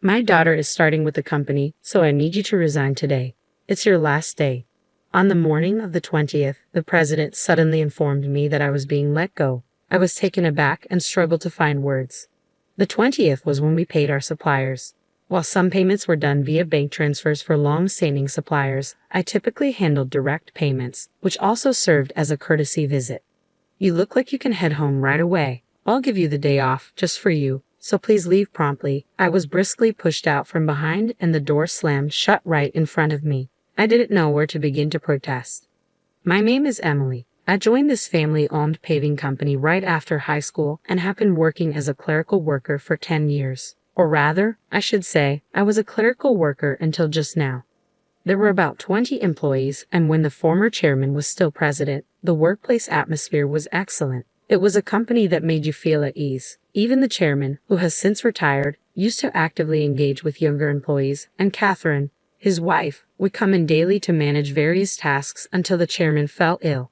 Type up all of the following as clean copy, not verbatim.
My daughter is starting with the company, so I need you to resign today. It's your last day." On the morning of the 20th, the president suddenly informed me that I was being let go. I was taken aback and struggled to find words. The 20th was when we paid our suppliers. While some payments were done via bank transfers for long-standing suppliers, I typically handled direct payments, which also served as a courtesy visit. "You look like you can head home right away. I'll give you the day off just for you, so please leave promptly." I was briskly pushed out from behind and the door slammed shut right in front of me. I didn't know where to begin to protest. "My name is Emily. I joined this family-owned paving company right after high school and have been working as a clerical worker for 10 years. Or rather, I should say, I was a clerical worker until just now." There were about 20 employees, and when the former chairman was still president, the workplace atmosphere was excellent. It was a company that made you feel at ease. Even the chairman, who has since retired, used to actively engage with younger employees, and Catherine, his wife, would come in daily to manage various tasks until the chairman fell ill.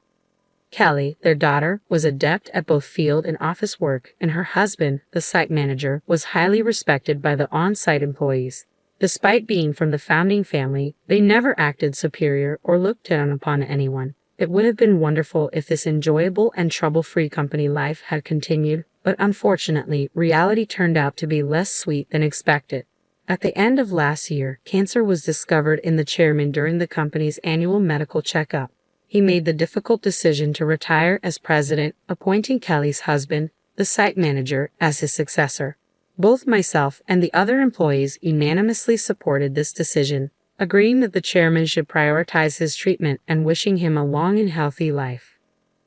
Kelly, their daughter, was adept at both field and office work, and her husband, the site manager, was highly respected by the on-site employees. Despite being from the founding family, they never acted superior or looked down upon anyone. It would have been wonderful if this enjoyable and trouble-free company life had continued, but unfortunately, reality turned out to be less sweet than expected. At the end of last year, cancer was discovered in the chairman during the company's annual medical checkup. He made the difficult decision to retire as president, appointing Kelly's husband, the site manager, as his successor. Both myself and the other employees unanimously supported this decision, agreeing that the chairman should prioritize his treatment and wishing him a long and healthy life.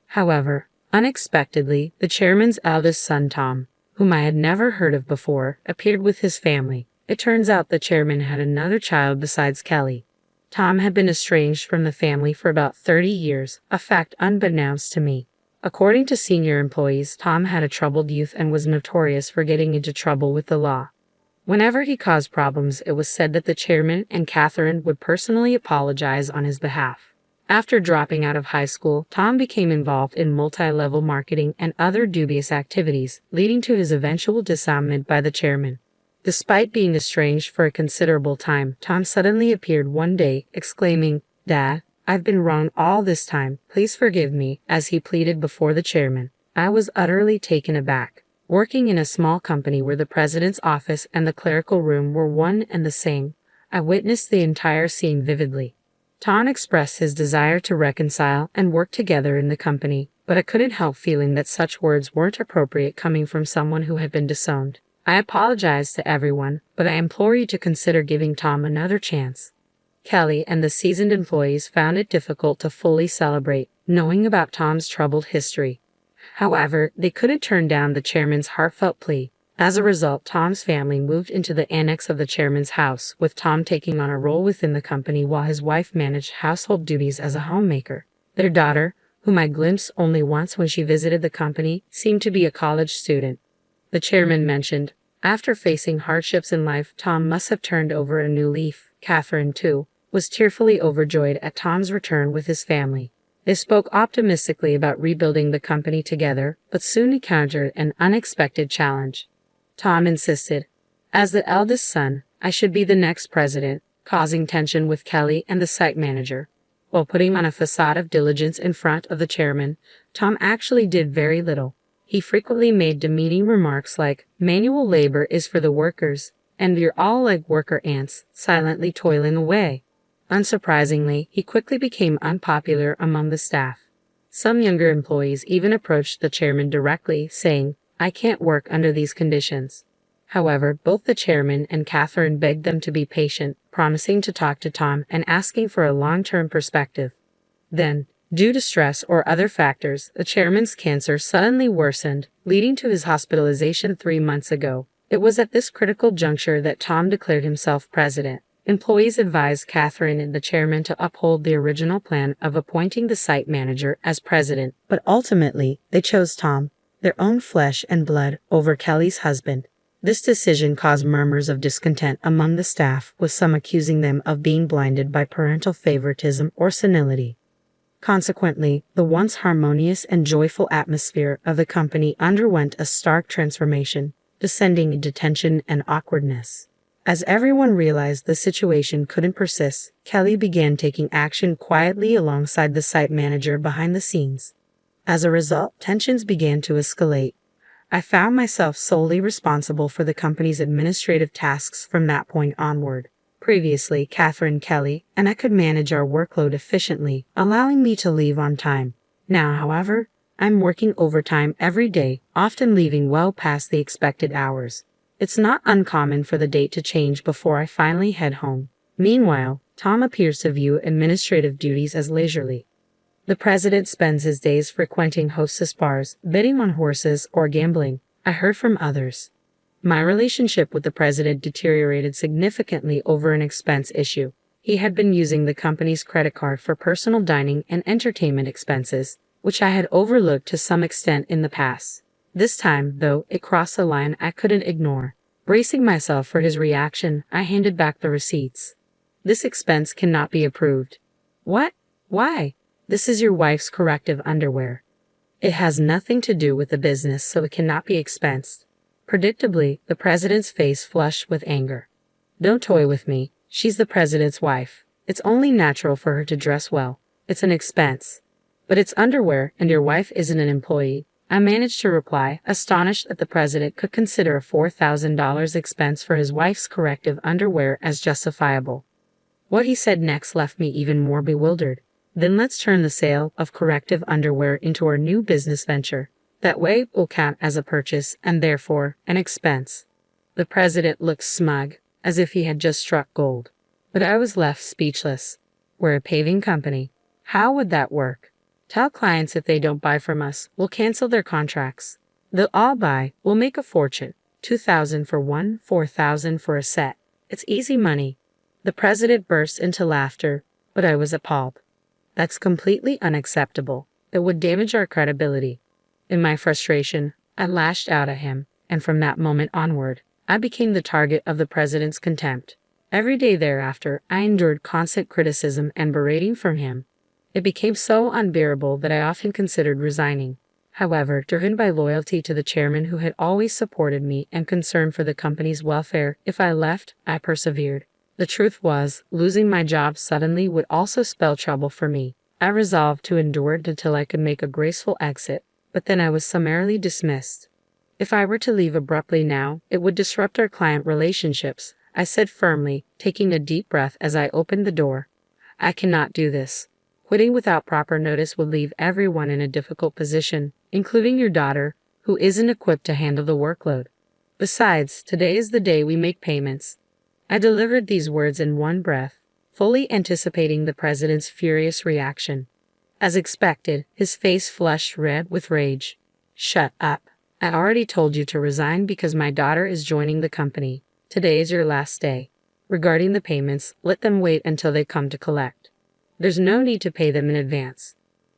However, unexpectedly, the chairman's eldest son, Tom, whom I had never heard of before, appeared with his family. It turns out the chairman had another child besides Kelly. Tom had been estranged from the family for about 30 years, a fact unbeknownst to me. According to senior employees, Tom had a troubled youth and was notorious for getting into trouble with the law. Whenever he caused problems, it was said that the chairman and Catherine would personally apologize on his behalf. After dropping out of high school, Tom became involved in multi-level marketing and other dubious activities, leading to his eventual disarmament by the chairman. Despite being estranged for a considerable time, Tom suddenly appeared one day, exclaiming, "Dad, I've been wrong all this time. Please forgive me," as he pleaded before the chairman. I was utterly taken aback. Working in a small company where the president's office and the clerical room were one and the same, I witnessed the entire scene vividly. Tom expressed his desire to reconcile and work together in the company, but I couldn't help feeling that such words weren't appropriate coming from someone who had been disowned. I apologize to everyone, but I implore you to consider giving Tom another chance. Kelly and the seasoned employees found it difficult to fully celebrate, knowing about Tom's troubled history. However, they couldn't turn down the chairman's heartfelt plea. As a result, Tom's family moved into the annex of the chairman's house, with Tom taking on a role within the company while his wife managed household duties as a homemaker. Their daughter, whom I glimpsed only once when she visited the company, seemed to be a college student. The chairman mentioned, after facing hardships in life, Tom must have turned over a new leaf. Catherine, too, was tearfully overjoyed at Tom's return with his family. They spoke optimistically about rebuilding the company together, but soon encountered an unexpected challenge. Tom insisted, as the eldest son, I should be the next president, causing tension with Kelly and the site manager. While putting on a facade of diligence in front of the chairman, Tom actually did very little. He frequently made demeaning remarks like, "Manual labor is for the workers, and you're all like worker ants, silently toiling away." Unsurprisingly, he quickly became unpopular among the staff. Some younger employees even approached the chairman directly, saying, "I can't work under these conditions." However, both the chairman and Catherine begged them to be patient, promising to talk to Tom and asking for a long-term perspective. Then, due to stress or other factors, the chairman's cancer suddenly worsened, leading to his hospitalization 3 months ago. It was at this critical juncture that Tom declared himself president. Employees advised Catherine and the chairman to uphold the original plan of appointing the site manager as president, but ultimately, they chose Tom, their own flesh and blood, over Kelly's husband. This decision caused murmurs of discontent among the staff, with some accusing them of being blinded by parental favoritism or senility. Consequently, the once harmonious and joyful atmosphere of the company underwent a stark transformation, descending into tension and awkwardness. As everyone realized the situation couldn't persist, Kelly began taking action quietly alongside the site manager behind the scenes. As a result, tensions began to escalate. I found myself solely responsible for the company's administrative tasks from that point onward. Previously, Catherine Kelly and I could manage our workload efficiently, allowing me to leave on time. Now, however, I'm working overtime every day, often leaving well past the expected hours. It's not uncommon for the date to change before I finally head home. Meanwhile, Tom appears to view administrative duties as leisurely. The president spends his days frequenting hostess bars, betting on horses, or gambling, I heard from others. My relationship with the president deteriorated significantly over an expense issue. He had been using the company's credit card for personal dining and entertainment expenses, which I had overlooked to some extent in the past. This time, though, it crossed a line I couldn't ignore. Bracing myself for his reaction, I handed back the receipts. This expense cannot be approved. What? Why? This is your wife's corrective underwear. It has nothing to do with the business, so it cannot be expensed. Predictably, the president's face flushed with anger. Don't toy with me. She's the president's wife. It's only natural for her to dress well. It's an expense. But it's underwear, and your wife isn't an employee. I managed to reply, astonished that the president could consider a $4,000 expense for his wife's corrective underwear as justifiable. What he said next left me even more bewildered. Then let's turn the sale of corrective underwear into our new business venture. That way will count as a purchase and therefore an expense. The president looked smug, as if he had just struck gold. But I was left speechless. We're a paving company. How would that work? Tell clients if they don't buy from us, we'll cancel their contracts. They'll all buy, we'll make a fortune. $2,000 for one, $4,000 for a set. It's easy money. The president burst into laughter, but I was appalled. That's completely unacceptable. It would damage our credibility. In my frustration, I lashed out at him, and from that moment onward, I became the target of the president's contempt. Every day thereafter, I endured constant criticism and berating from him. It became so unbearable that I often considered resigning. However, driven by loyalty to the chairman who had always supported me and concern for the company's welfare, if I left, I persevered. The truth was, losing my job suddenly would also spell trouble for me. I resolved to endure it until I could make a graceful exit, but then I was summarily dismissed. If I were to leave abruptly now, it would disrupt our client relationships, I said firmly, taking a deep breath as I opened the door. I cannot do this. Quitting without proper notice would leave everyone in a difficult position, including your daughter, who isn't equipped to handle the workload. Besides, today is the day we make payments. I delivered these words in one breath, fully anticipating the president's furious reaction. As expected, his face flushed red with rage. Shut up. I already told you to resign because my daughter is joining the company. Today is your last day. Regarding the payments, let them wait until they come to collect. There's no need to pay them in advance.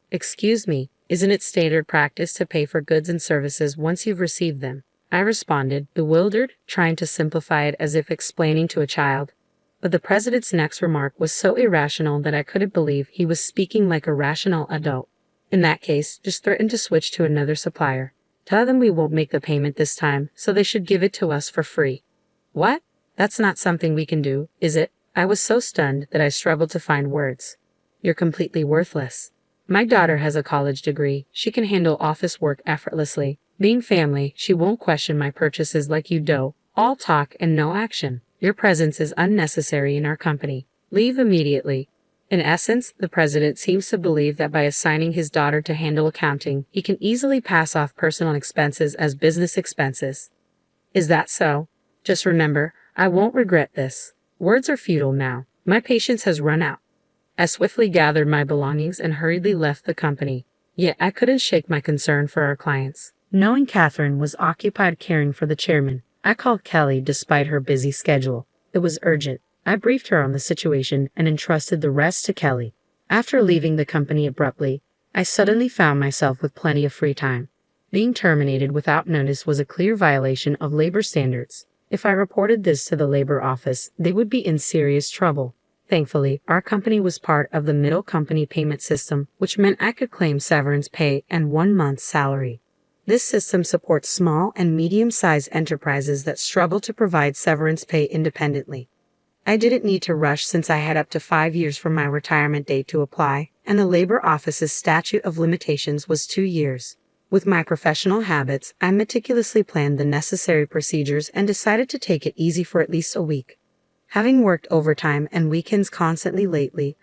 Excuse me, isn't it standard practice to pay for goods and services once you've received them? I responded, bewildered, trying to simplify it as if explaining to a child. But the president's next remark was so irrational that I couldn't believe he was speaking like a rational adult. In that case, just threaten to switch to another supplier. Tell them we won't make the payment this time, so they should give it to us for free. What? That's not something we can do, is it? I was so stunned that I struggled to find words. You're completely worthless. My daughter has a college degree. She can handle office work effortlessly. Being family, she won't question my purchases like you do. All talk and no action. Your presence is unnecessary in our company. Leave immediately. In essence, the president seems to believe that by assigning his daughter to handle accounting, he can easily pass off personal expenses as business expenses. Is that so? Just remember, I won't regret this. Words are futile now. My patience has run out. I swiftly gathered my belongings and hurriedly left the company. Yet I couldn't shake my concern for our clients. Knowing Catherine was occupied caring for the chairman, I called Kelly despite her busy schedule. It was urgent. I briefed her on the situation and entrusted the rest to Kelly. After leaving the company abruptly, I suddenly found myself with plenty of free time. Being terminated without notice was a clear violation of labor standards. If I reported this to the labor office, they would be in serious trouble. Thankfully, our company was part of the middle company payment system, which meant I could claim severance pay and 1 month's salary. This system supports small and medium-sized enterprises that struggle to provide severance pay independently. I didn't need to rush since I had up to 5 years from my retirement date to apply, and the Labor Office's statute of limitations was 2 years. With my professional habits, I meticulously planned the necessary procedures and decided to take it easy for at least a week. Having worked overtime and weekends constantly lately,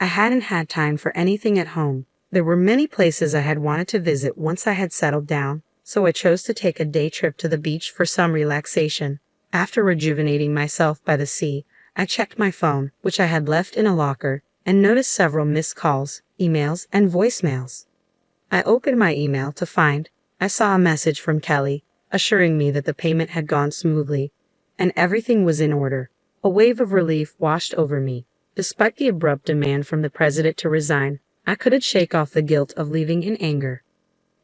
I hadn't had time for anything at home. There were many places I had wanted to visit once I had settled down, so I chose to take a day trip to the beach for some relaxation. After rejuvenating myself by the sea, I checked my phone, which I had left in a locker, and noticed several missed calls, emails, and voicemails. I opened my email to find I saw a message from Kelly, assuring me that the payment had gone smoothly, and everything was in order. A wave of relief washed over me. Despite the abrupt demand from the president to resign, I couldn't shake off the guilt of leaving in anger.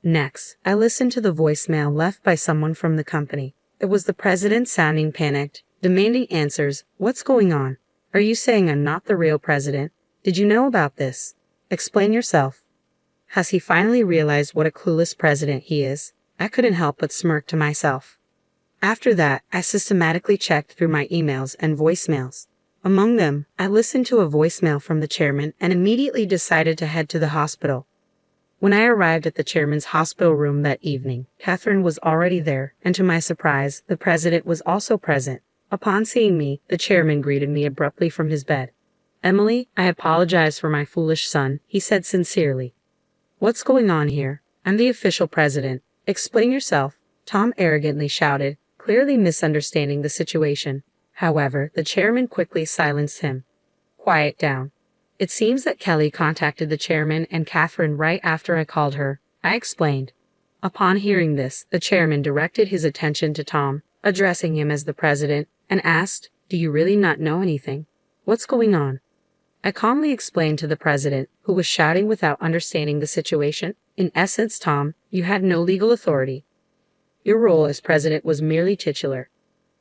Next, I listened to the voicemail left by someone from the company. It was the president sounding panicked, demanding answers. What's going on? Are you saying I'm not the real president? Did you know about this? Explain yourself. Has he finally realized what a clueless president he is? I couldn't help but smirk to myself. After that, I systematically checked through my emails and voicemails. Among them, I listened to a voicemail from the chairman and immediately decided to head to the hospital. When I arrived at the chairman's hospital room that evening, Catherine was already there, and to my surprise, the president was also present. Upon seeing me, the chairman greeted me abruptly from his bed. "Emily, I apologize for my foolish son," he said sincerely. "What's going on here? I'm the official president. Explain yourself," Tom arrogantly shouted, clearly misunderstanding the situation. However, the chairman quickly silenced him. "Quiet down. It seems that Kelly contacted the chairman and Catherine right after I called her," I explained. Upon hearing this, the chairman directed his attention to Tom, addressing him as the president, and asked, "Do you really not know anything? What's going on?" I calmly explained to the president, who was shouting without understanding the situation. "In essence, Tom, you had no legal authority. Your role as president was merely titular.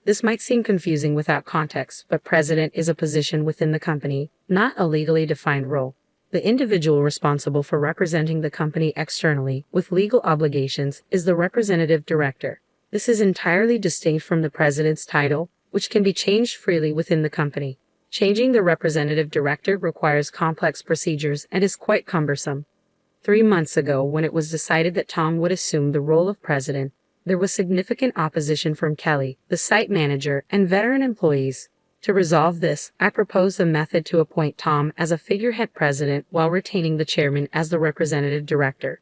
This might seem confusing without context, but president is a position within the company, not a legally defined role. The individual responsible for representing the company externally with legal obligations is the representative director. This is entirely distinct from the president's title, which can be changed freely within the company. Changing the representative director requires complex procedures and is quite cumbersome. 3 months ago, when it was decided that Tom would assume the role of president, there was significant opposition from Kelly, the site manager, and veteran employees. To resolve this, I proposed a method to appoint Tom as a figurehead president while retaining the chairman as the representative director.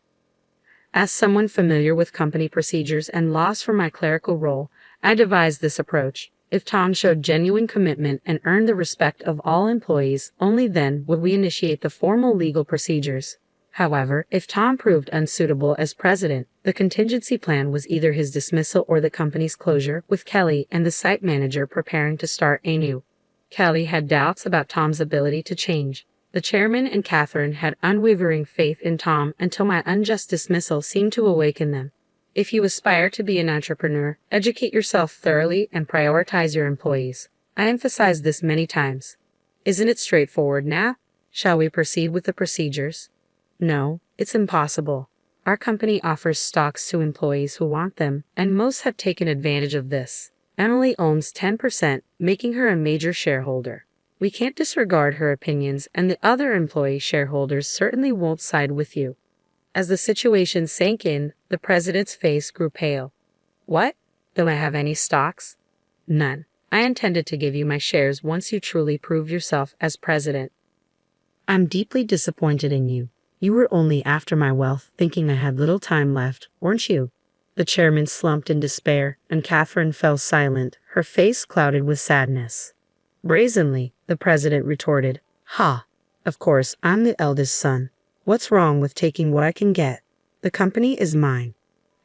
As someone familiar with company procedures and laws for my clerical role, I devised this approach. If Tom showed genuine commitment and earned the respect of all employees, only then would we initiate the formal legal procedures. However, if Tom proved unsuitable as president, the contingency plan was either his dismissal or the company's closure, with Kelly and the site manager preparing to start anew. Kelly had doubts about Tom's ability to change. The chairman and Catherine had unwavering faith in Tom until my unjust dismissal seemed to awaken them. If you aspire to be an entrepreneur, educate yourself thoroughly and prioritize your employees. I emphasized this many times. Isn't it straightforward now? Shall we proceed with the procedures? No, it's impossible. Our company offers stocks to employees who want them, and most have taken advantage of this. Emily owns 10%, making her a major shareholder. We can't disregard her opinions, and the other employee shareholders certainly won't side with you. As the situation sank in, the president's face grew pale. What? Don't I have any stocks? None. I intended to give you my shares once you truly prove yourself as president. I'm deeply disappointed in you. You were only after my wealth, thinking I had little time left, weren't you? The chairman slumped in despair, and Catherine fell silent, her face clouded with sadness. Brazenly, the president retorted, "Ha! Of course, I'm the eldest son. What's wrong with taking what I can get? The company is mine."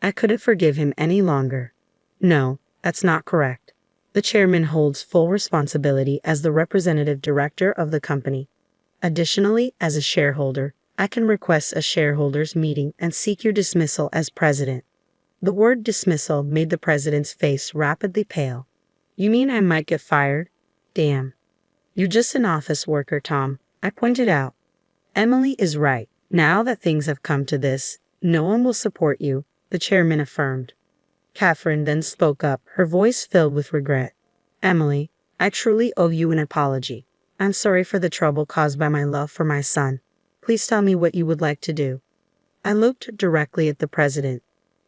I couldn't forgive him any longer. No, that's not correct. The chairman holds full responsibility as the representative director of the company. Additionally, as a shareholder, I can request a shareholders' meeting and seek your dismissal as president. The word dismissal made the president's face rapidly pale. You mean I might get fired? Damn. You're just an office worker, Tom, I pointed out. Emily is right. Now that things have come to this, no one will support you. the chairman affirmed. Catherine then spoke up, her voice filled with regret. Emily, I truly owe you an apology. I'm sorry for the trouble caused by my love for my son. Please tell me what you would like to do. I looked directly at the president.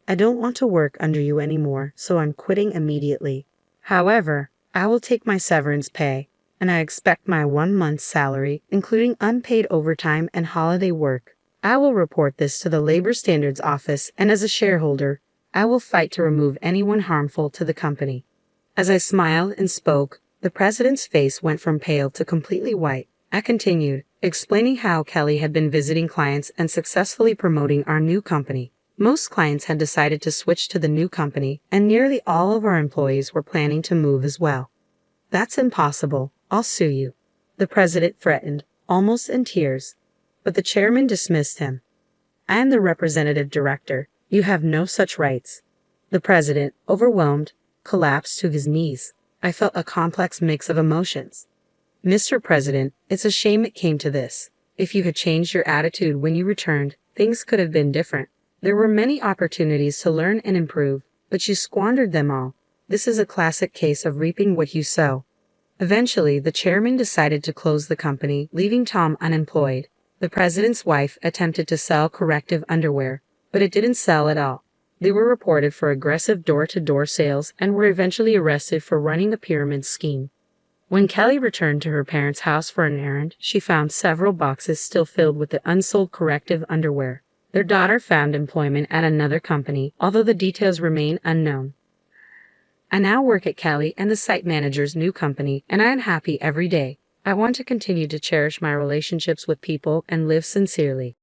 I don't want to work under you anymore, so I'm quitting immediately. However, I will take my severance pay, and I expect my 1 month's salary, including unpaid overtime and holiday work. I will report this to the Labor Standards Office, and as a shareholder, I will fight to remove anyone harmful to the company. As I smiled and spoke, the president's face went from pale to completely white. I continued, explaining how Kelly had been visiting clients and successfully promoting our new company. Most clients had decided to switch to the new company, and nearly all of our employees were planning to move as well. That's impossible. I'll sue you, the president threatened, almost in tears. But the chairman dismissed him. I am the representative director. You have no such rights. The president, overwhelmed, collapsed to his knees. I felt a complex mix of emotions. Mr. President, it's a shame it came to this. If you had changed your attitude when you returned, things could have been different. There were many opportunities to learn and improve, but you squandered them all. This is a classic case of reaping what you sow. Eventually, the chairman decided to close the company, leaving Tom unemployed. The president's wife attempted to sell corrective underwear, but it didn't sell at all. They were reported for aggressive door-to-door sales and were eventually arrested for running a pyramid scheme. When Kelly returned to her parents' house for an errand, she found several boxes still filled with the unsold corrective underwear. Their daughter found employment at another company, although the details remain unknown. I now work at Kelly and the site manager's new company, and I am happy every day. I want to continue to cherish my relationships with people and live sincerely.